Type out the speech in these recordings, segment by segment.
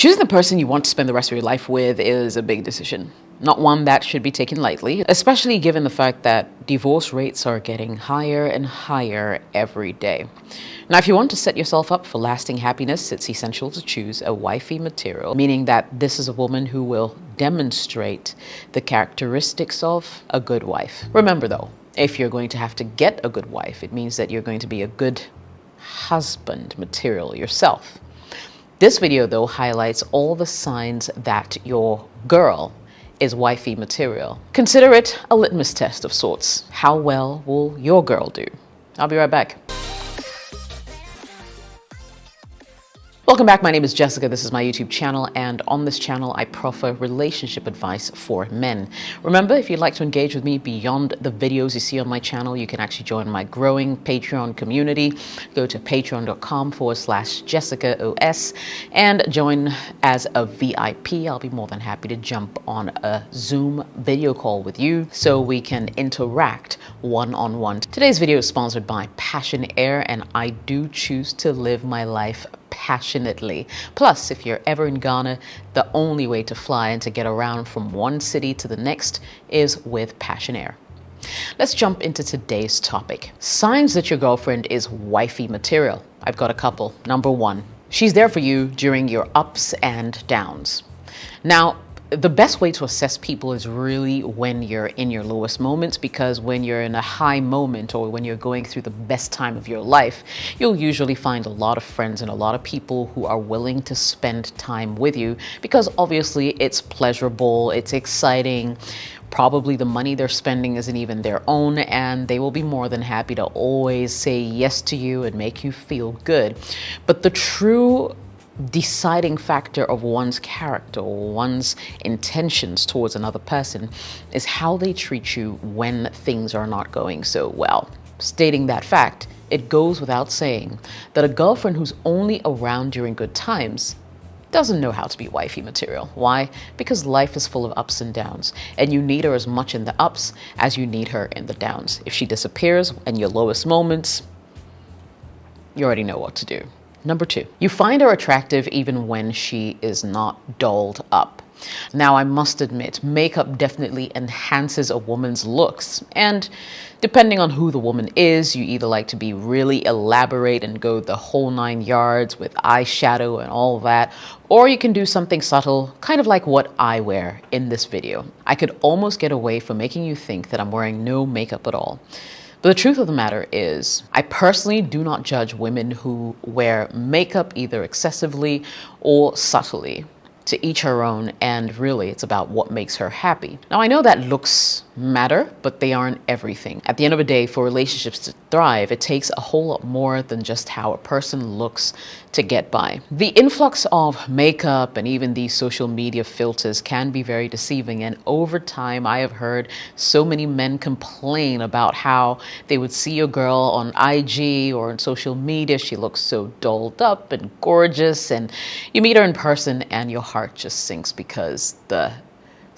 Choosing the person you want to spend the rest of your life with is a big decision. Not one that should be taken lightly, especially given the fact that divorce rates are getting higher and higher every day. Now, if you want to set yourself up for lasting happiness, it's essential to choose a wifey material, meaning that this is a woman who will demonstrate the characteristics of a good wife. Remember though, if you're going to have to get a good wife, it means that you're going to be a good husband material yourself. This video, though, highlights all the signs that your girl is wifey material. Consider it a litmus test of sorts. How well will your girl do? I'll be right back. Welcome back. My name is Jessica. This is my YouTube channel, and on this channel I proffer relationship advice for men. Remember, if you'd like to engage with me beyond the videos you see on my channel, you can actually join my growing Patreon community. Go to patreon.com/JessicaOS and join as a VIP. I'll be more than happy to jump on a Zoom video call with you so we can interact one-on-one. Today's video is sponsored by Passion Air, and I do choose to live my life passionately. Plus, if you're ever in Ghana, the only way to fly and to get around from one city to the next is with Passion Air. Let's jump into today's topic. Signs that your girlfriend is wifey material. I've got a couple. Number one, she's there for you during your ups and downs. Now, the best way to assess people is really when you're in your lowest moments, because when you're in a high moment or when you're going through the best time of your life, you'll usually find a lot of friends and a lot of people who are willing to spend time with you because obviously it's pleasurable, it's exciting. Probably the money they're spending isn't even their own, and they will be more than happy to always say yes to you and make you feel good. But the true deciding factor of one's character or one's intentions towards another person is how they treat you when things are not going so well. Stating that fact, it goes without saying that a girlfriend who's only around during good times doesn't know how to be wifey material. Why? Because life is full of ups and downs, and you need her as much in the ups as you need her in the downs. If she disappears in your lowest moments, you already know what to do. Number two, you find her attractive even when she is not dolled up. Now, I must admit, makeup definitely enhances a woman's looks. And depending on who the woman is, you either like to be really elaborate and go the whole 9 yards with eyeshadow and all that, or you can do something subtle, kind of like what I wear in this video. I could almost get away from making you think that I'm wearing no makeup at all. But the truth of the matter is, I personally do not judge women who wear makeup either excessively or subtly. To each her own, and really it's about what makes her happy. Now, I know that looks matter, but they aren't everything. At the end of the day, for relationships to thrive, it takes a whole lot more than just how a person looks to get by. The influx of makeup and even these social media filters can be very deceiving, and over time I have heard so many men complain about how they would see a girl on IG or on social media, she looks so dolled up and gorgeous, and you meet her in person and your heart just sinks because the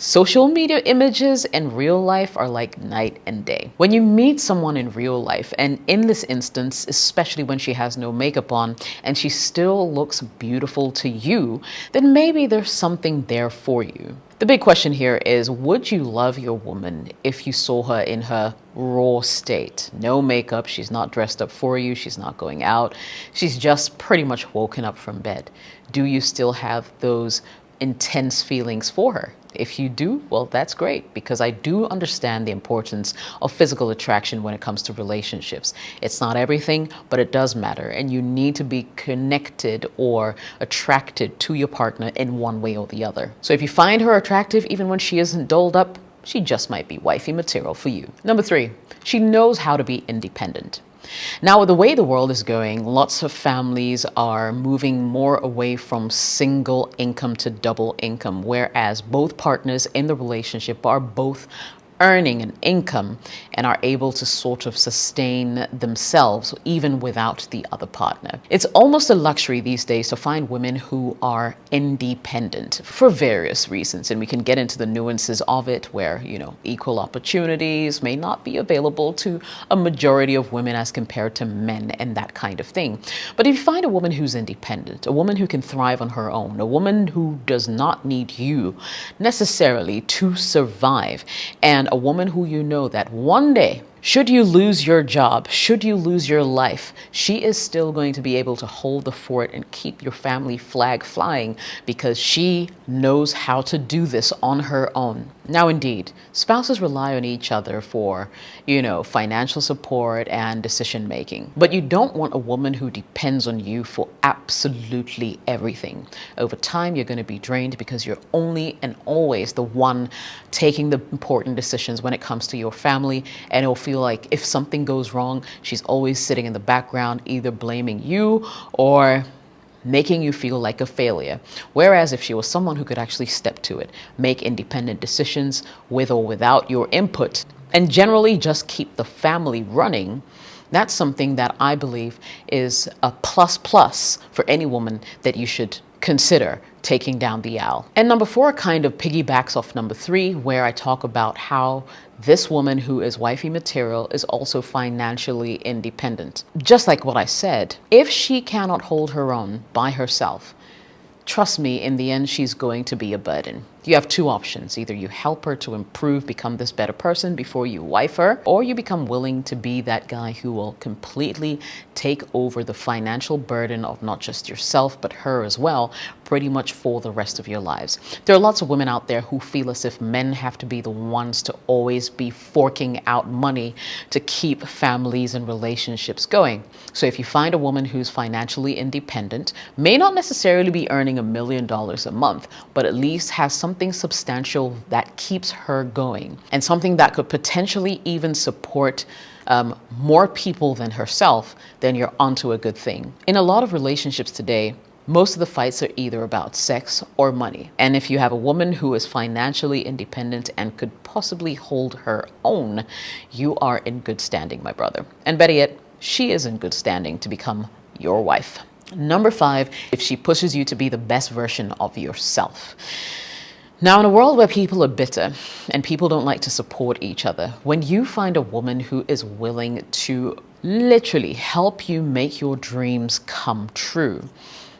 social media images and real life are like night and day. When you meet someone in real life, and in this instance, especially when she has no makeup on and she still looks beautiful to you, then maybe there's something there for you. The big question here is, would you love your woman if you saw her in her raw state? No makeup, she's not dressed up for you, she's not going out, she's just pretty much woken up from bed. Do you still have those intense feelings for her? If you do, well, that's great, because I do understand the importance of physical attraction when it comes to relationships. It's not everything, but it does matter, and you need to be connected or attracted to your partner in one way or the other. So if you find her attractive even when she isn't dolled up, she just might be wifey material for you. Number three, she knows how to be independent. Now, with the way the world is going, lots of families are moving more away from single income to double income, whereas both partners in the relationship are both earning an income and are able to sort of sustain themselves even without the other partner. It's almost a luxury these days to find women who are independent for various reasons, and we can get into the nuances of it where, equal opportunities may not be available to a majority of women as compared to men and that kind of thing. But if you find a woman who's independent, a woman who can thrive on her own, a woman who does not need you necessarily to survive, and a woman who you know that one day, should you lose your job, should you lose your life, she is still going to be able to hold the fort and keep your family flag flying because she knows how to do this on her own. Now, indeed, spouses rely on each other for, financial support and decision making. But you don't want a woman who depends on you for absolutely everything. Over time, you're going to be drained because you're only and always the one taking the important decisions when it comes to your family, and it'll feel like if something goes wrong, she's always sitting in the background, either blaming you or making you feel like a failure. Whereas if she was someone who could actually step to it, make independent decisions with or without your input, and generally just keep the family running, that's something that I believe is a plus for any woman that you should consider taking down the aisle. And number 4 kind of piggybacks off number 3, where I talk about how this woman who is wifey material is also financially independent. Just like what I said, if she cannot hold her own by herself, trust me, in the end, she's going to be a burden. You have 2 options. Either you help her to improve, become this better person before you wife her, or you become willing to be that guy who will completely take over the financial burden of not just yourself, but her as well, pretty much for the rest of your lives. There are lots of women out there who feel as if men have to be the ones to always be forking out money to keep families and relationships going. So if you find a woman who's financially independent, may not necessarily be earning $1 million a month, but at least has something substantial that keeps her going, and something that could potentially even support more people than herself, then you're onto a good thing. In a lot of relationships today, most of the fights are either about sex or money. And if you have a woman who is financially independent and could possibly hold her own, you are in good standing, my brother. And better yet, she is in good standing to become your wife. Number 5, if she pushes you to be the best version of yourself. Now, in a world where people are bitter and people don't like to support each other, when you find a woman who is willing to literally help you make your dreams come true,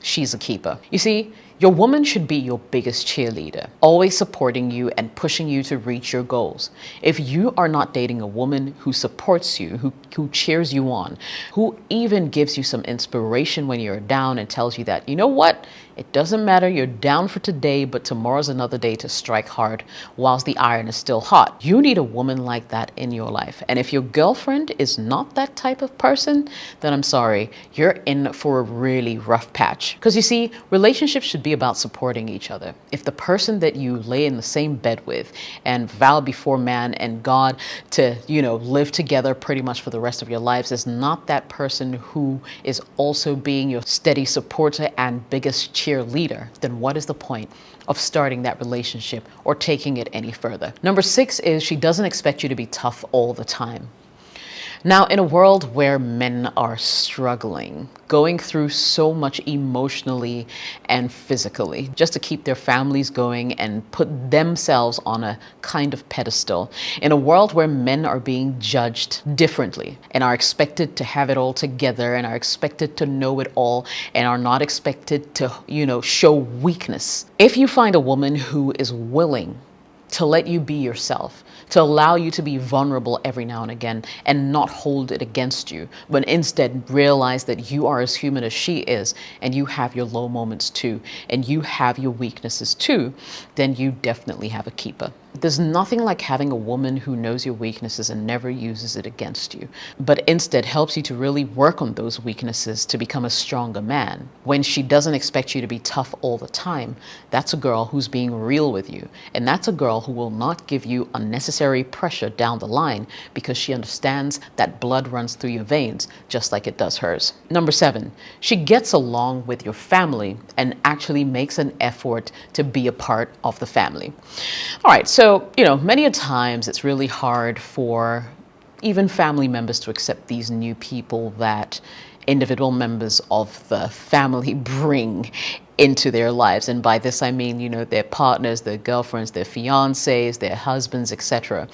she's a keeper. You see, your woman should be your biggest cheerleader, always supporting you and pushing you to reach your goals. If you are not dating a woman who supports you, who cheers you on, who even gives you some inspiration when you're down and tells you that, you know what? It doesn't matter, you're down for today, but tomorrow's another day to strike hard whilst the iron is still hot. You need a woman like that in your life. And if your girlfriend is not that type of person, then I'm sorry, you're in for a really rough patch. Because you see, relationships should be about supporting each other. If the person that you lay in the same bed with and vow before man and God to, live together pretty much for the rest of your lives is not that person who is also being your steady supporter and biggest cheerleader, then what is the point of starting that relationship or taking it any further? Number 6 is she doesn't expect you to be tough all the time. Now, in a world where men are struggling, going through so much emotionally and physically, just to keep their families going and put themselves on a kind of pedestal, in a world where men are being judged differently and are expected to have it all together and are expected to know it all and are not expected to, show weakness. If you find a woman who is willing to let you be yourself, to allow you to be vulnerable every now and again and not hold it against you, but instead realize that you are as human as she is and you have your low moments too and you have your weaknesses too, then you definitely have a keeper. There's nothing like having a woman who knows your weaknesses and never uses it against you, but instead helps you to really work on those weaknesses to become a stronger man. When she doesn't expect you to be tough all the time, that's a girl who's being real with you. And that's a girl who will not give you unnecessary pressure down the line because she understands that blood runs through your veins just like it does hers. Number 7, she gets along with your family and actually makes an effort to be a part of the family. All right, so So, many a times it's really hard for even family members to accept these new people that individual members of the family bring into their lives. And by this I mean, their partners, their girlfriends, their fiancés, their husbands, etc.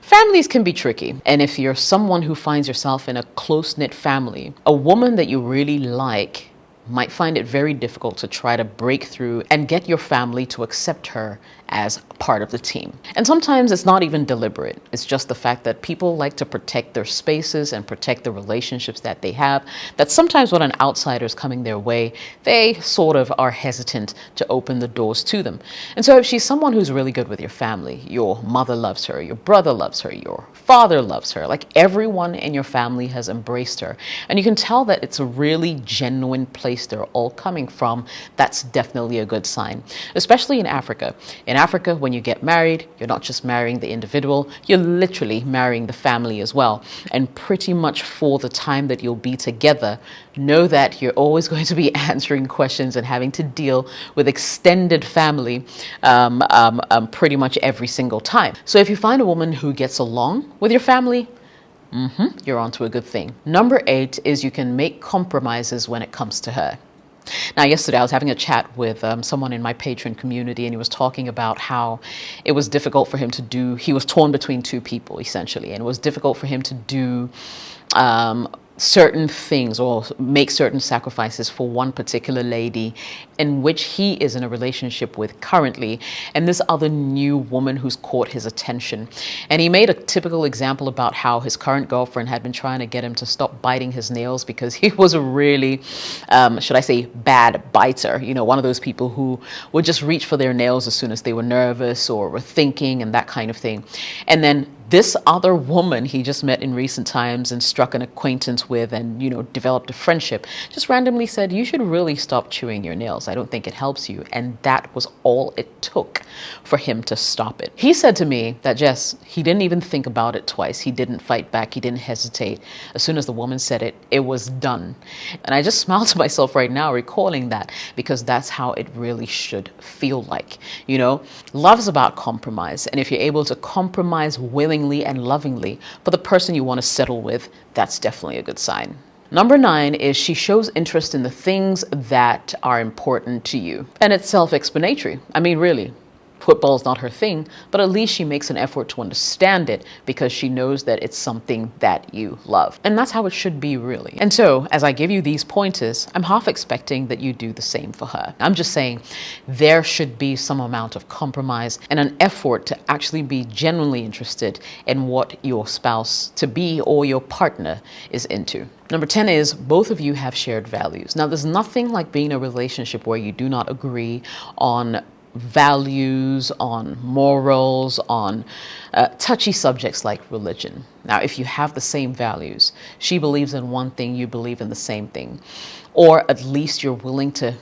Families can be tricky. And if you're someone who finds yourself in a close-knit family, a woman that you really like might find it very difficult to try to break through and get your family to accept her as part of the team. And sometimes it's not even deliberate. It's just the fact that people like to protect their spaces and protect the relationships that they have, that sometimes when an outsider is coming their way, they sort of are hesitant to open the doors to them. And so if she's someone who's really good with your family, your mother loves her, your brother loves her, your father loves her, like everyone in your family has embraced her, and you can tell that it's a really genuine place they're all coming from, that's definitely a good sign, especially in Africa. In Africa, when you get married, you're not just marrying the individual, you're literally marrying the family as well. And pretty much for the time that you'll be together, know that you're always going to be answering questions and having to deal with extended family pretty much every single time. So if you find a woman who gets along with your family, you're onto a good thing. Number 8 is you can make compromises when it comes to her. Now, yesterday I was having a chat with someone in my patron community, and he was talking about how it was difficult for him to do, he was torn between two people essentially, and it was difficult for him to do certain things or make certain sacrifices for one particular lady in which he is in a relationship with currently, and this other new woman who's caught his attention. And he made a typical example about how his current girlfriend had been trying to get him to stop biting his nails because he was a really, should I say, bad biter. One of those people who would just reach for their nails as soon as they were nervous or were thinking and that kind of thing. And then this other woman he just met in recent times and struck an acquaintance with and, developed a friendship, just randomly said, you should really stop chewing your nails. I don't think it helps you. And that was all it took for him to stop it. He said to me that, Jess, he didn't even think about it twice. He didn't fight back. He didn't hesitate. As soon as the woman said it, it was done. And I just smile to myself right now recalling that, because that's how it really should feel like. Love is about compromise. And if you're able to compromise willingly and lovingly for the person you want to settle with, that's definitely a good sign. Number 9 is she shows interest in the things that are important to you. And it's self-explanatory. I mean, really. Football's not her thing, but at least she makes an effort to understand it because she knows that it's something that you love. And that's how it should be, really. And so, as I give you these pointers, I'm half expecting that you do the same for her. I'm just saying there should be some amount of compromise and an effort to actually be genuinely interested in what your spouse-to-be or your partner is into. Number 10 is both of you have shared values. Now, there's nothing like being in a relationship where you do not agree on values, on morals, on touchy subjects like religion. Now, if you have the same values, she believes in one thing, you believe in the same thing, or at least you're willing to,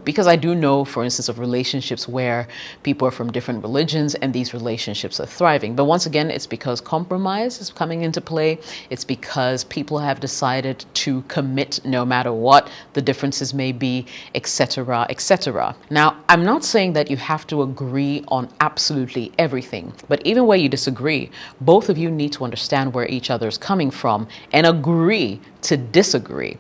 because I do know, for instance, of relationships where people are from different religions and these relationships are thriving. But once again, it's because compromise is coming into play. It's because people have decided to commit no matter what the differences may be, etc., etc. Now, I'm not saying that you have to agree on absolutely everything, but even where you disagree, both of you need to understand where each other is coming from and agree to disagree.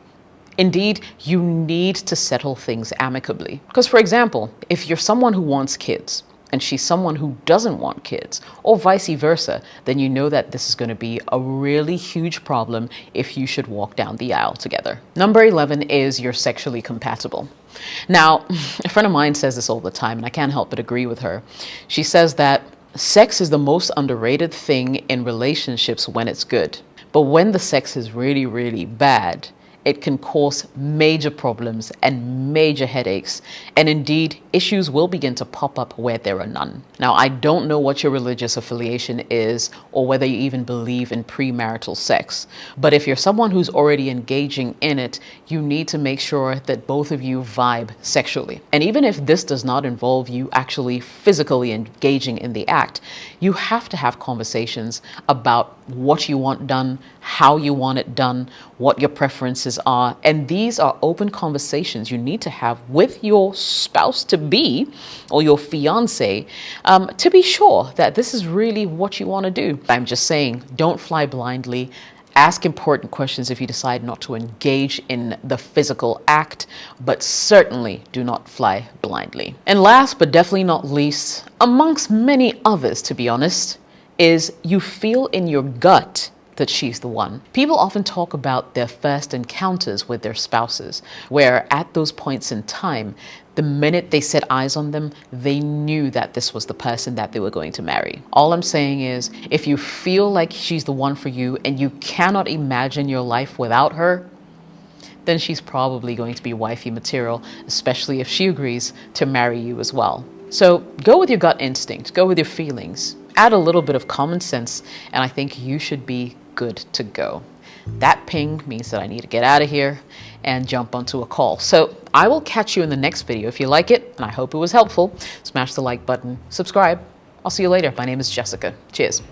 Indeed, you need to settle things amicably. Because, for example, if you're someone who wants kids and she's someone who doesn't want kids, or vice versa, then you know that this is going to be a really huge problem if you should walk down the aisle together. Number 11 is you're sexually compatible. Now, a friend of mine says this all the time, and I can't help but agree with her. She says that sex is the most underrated thing in relationships when it's good. But when the sex is really, really bad, it can cause major problems and major headaches. And indeed, issues will begin to pop up where there are none. Now, I don't know what your religious affiliation is or whether you even believe in premarital sex. But if you're someone who's already engaging in it, you need to make sure that both of you vibe sexually. And even if this does not involve you actually physically engaging in the act, you have to have conversations about what you want done, how you want it done, what your preferences are. And these are open conversations you need to have with your spouse to be or your fiance to be sure that this is really what you want to do. I'm just saying, don't fly blindly. Ask important questions if you decide not to engage in the physical act, but certainly do not fly blindly. And last but definitely not least, amongst many others, to be honest, is you feel in your gut that she's the one. People often talk about their first encounters with their spouses, where at those points in time, the minute they set eyes on them, they knew that this was the person that they were going to marry. All I'm saying is, if you feel like she's the one for you and you cannot imagine your life without her, then she's probably going to be wifey material, especially if she agrees to marry you as well. So go with your gut instinct, go with your feelings, add a little bit of common sense, and I think you should be good to go. That ping means that I need to get out of here and jump onto a call. So I will catch you in the next video. If you like it, and I hope it was helpful, smash the like button, subscribe. I'll see you later. My name is Jessica. Cheers.